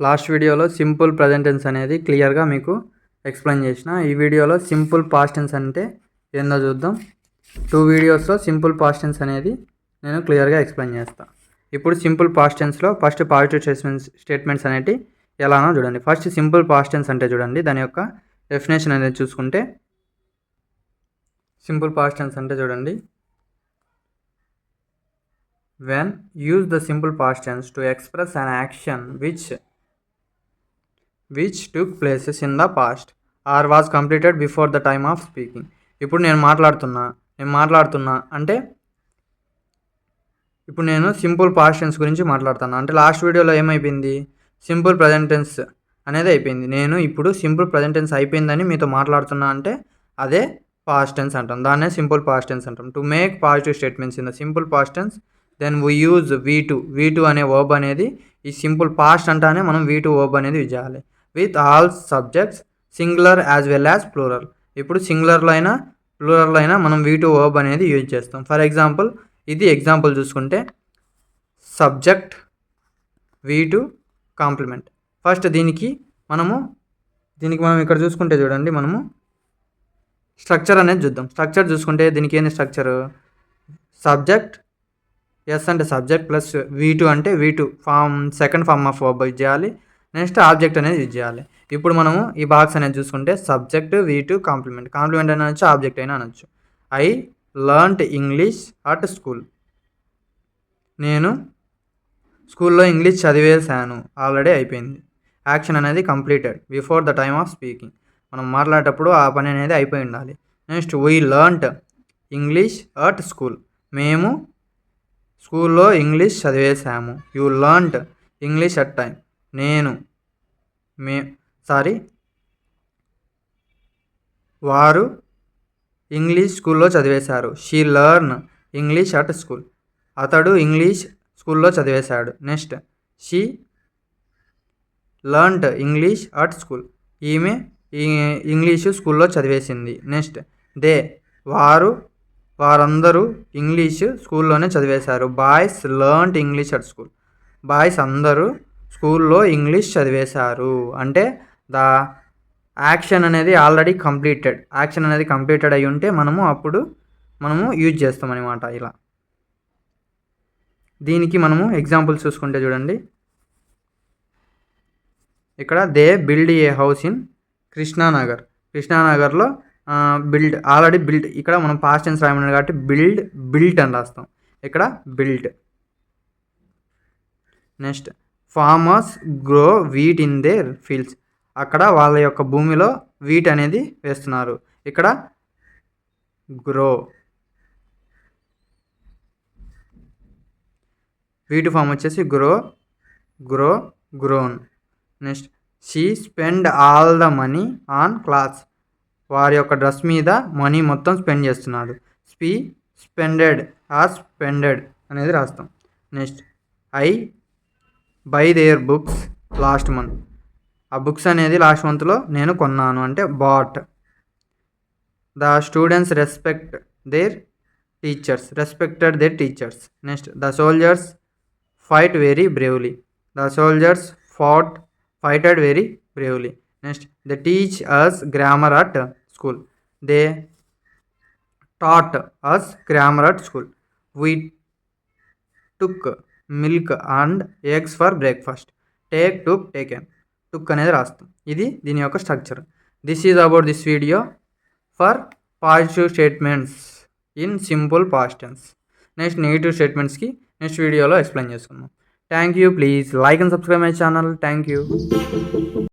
Last వీడియోలో simple present tense అనేది క్లియర్గా మీకు ఎక్స్ప్లెయిన్ చేసిన. ఈ వీడియోలో సింపుల్ పాస్ట్ టెన్స్ అంటే ఏందో చూద్దాం. 2 వీడియోస్లో సింపుల్ పాస్ట్ టెన్స్ అనేది నేను క్లియర్గా ఎక్స్ప్లెయిన్ చేస్తాను. ఇప్పుడు సింపుల్ పాస్ట్ టెన్స్లో ఫస్ట్ పాజిటివ్ స్టేట్మెంట్స్ అనేవి ఎలానో చూడండి. ఫస్ట్ సింపుల్ పాస్ట్ టెన్స్ అంటే చూడండి, దాని యొక్క డెఫినేషన్ అనేది చూసుకుంటే సింపుల్ పాస్ట్ టెన్స్ అంటే చూడండి, when use the simple past tense to express an action which took places in the past or was completed before the time of speaking. ఇప్పుడు నేను మాట్లాడుతున్నా అంటే ఇప్పుడు నేను సింపుల్ పాస్ట్ టెన్స్ గురించి మాట్లాడుతున్నా అంటే లాస్ట్ వీడియోలో ఏమైపోయింది, సింపుల్ ప్రెజెంట్ టెన్స్ అనేది అయిపోయింది. నేను ఇప్పుడు సింపుల్ ప్రెజెంట్ టెన్స్ అయిపోయిందని మీతో మాట్లాడుతున్నా అంటే అదే పాస్ట్ టెన్స్ అంటాం, దాన్నే సింపుల్ పాస్ట్ టెన్స్ అంటాం. To make positive statements in the simple past tense then we use V2 అనే వర్బ్ అనేది ఈ సింపుల్ పాస్ట్ అంటానే మనం V2 వర్బ్ అనేది యూజ్ చేయాలి. With all subjects singular as well as plural. ఇప్పుడు సింగులర్లో అయినా ప్లూరల్లో అయినా మనం V2 వర్బ్ అనేది యూజ్ చేస్తాం. ఫర్ ఎగ్జాంపుల్ ఇది ఎగ్జాంపుల్ చూసుకుంటే సబ్జెక్ట్ V2 కాంప్లిమెంట్. ఫస్ట్ దీనికి మనం ఇక్కడ చూసుకుంటే చూడండి, మనము స్ట్రక్చర్ అనేది చూద్దాం. స్ట్రక్చర్ చూసుకుంటే దీనికి ఏంది స్ట్రక్చర్, సబ్జెక్ట్ ఎస్ అంటే సబ్జెక్ట్ ప్లస్ V2 అంటే V2 second form of verb use చేయాలి. నెక్స్ట్ ఆబ్జెక్ట్ అనేది యూజ్ చేయాలి. ఇప్పుడు మనము ఈ బాక్స్ అనేది చూసుకుంటే సబ్జెక్ట్ V2 కాంప్లిమెంట్ అయినా అనొచ్చు, ఆబ్జెక్ట్ అయినా అనొచ్చు. I learned English at school. నేను స్కూల్లో ఇంగ్లీష్ చదివేశాను, ఆల్రెడీ అయిపోయింది. యాక్షన్ అనేది completed before the time of speaking. మనం మాట్లాడేటప్పుడు ఆ పని అనేది అయిపోయి ఉండాలి. Next we learned English at school. మేము స్కూల్లో ఇంగ్లీష్ చదివేశాము. You learned English at time. వారు ఇంగ్లీష్ స్కూల్లో చదివేశారు. She learn English at school. అతడు ఇంగ్లీష్ స్కూల్లో చదివేశాడు. Next she learned English at school. ఈమె ఇంగ్లీషు స్కూల్లో చదివేసింది. నెక్స్ట్ దే వారందరూ ఇంగ్లీషు స్కూల్లోనే చదివేశారు. Boys learned English at school. Boys అందరూ స్కూల్లో ఇంగ్లీష్ చదివేశారు. అంటే ద యాక్షన్ అనేది ఆల్రెడీ కంప్లీటెడ్. యాక్షన్ అనేది కంప్లీటెడ్ అయి ఉంటే మనము యూజ్ చేస్తాం అనమాట. ఇలా దీనికి మనము ఎగ్జాంపుల్ చూసుకుంటే చూడండి, ఇక్కడ they build a house in కృష్ణానగర్లో ఆల్రెడీ బిల్డ్. ఇక్కడ మనం పాస్ట్ టెన్స్ రాయమన్నాడు కాబట్టి బిల్ట్ అని రాస్తాం. ఇక్కడ built. Next farmers grow wheat in there fields. అక్కడ వాళ్ళ యొక్క భూమిలో వీట్ అనేది వేస్తున్నారు. ఇక్కడ గ్రో. వీటు ఫామ్ వచ్చేసి grown. Next she spend all the money on clothes. వారి యొక్క డ్రెస్ మీద మనీ మొత్తం స్పెండ్ చేస్తున్నాడు. స్పెండెడ్ అనేది రాస్తాం. Next I buy their books last month. ఆ బుక్స్ అనేది లాస్ట్ మంత్లో నేను కొన్నాను అంటే bought. The students respected their teachers. Next the soldiers fight very bravely. The soldiers fighted very bravely. Next they teach us grammar at school. They taught us grammar at school. We took milk and eggs for breakfast. Taken. Took అనేది రాస్తాం. ఇది దీని యొక్క structure. This is about this video for positive statements in simple past tense. Next negative స్టేట్మెంట్స్కి next వీడియోలో explain చేసుకుందాం. Thank you. Please like and subscribe my channel. Thank you.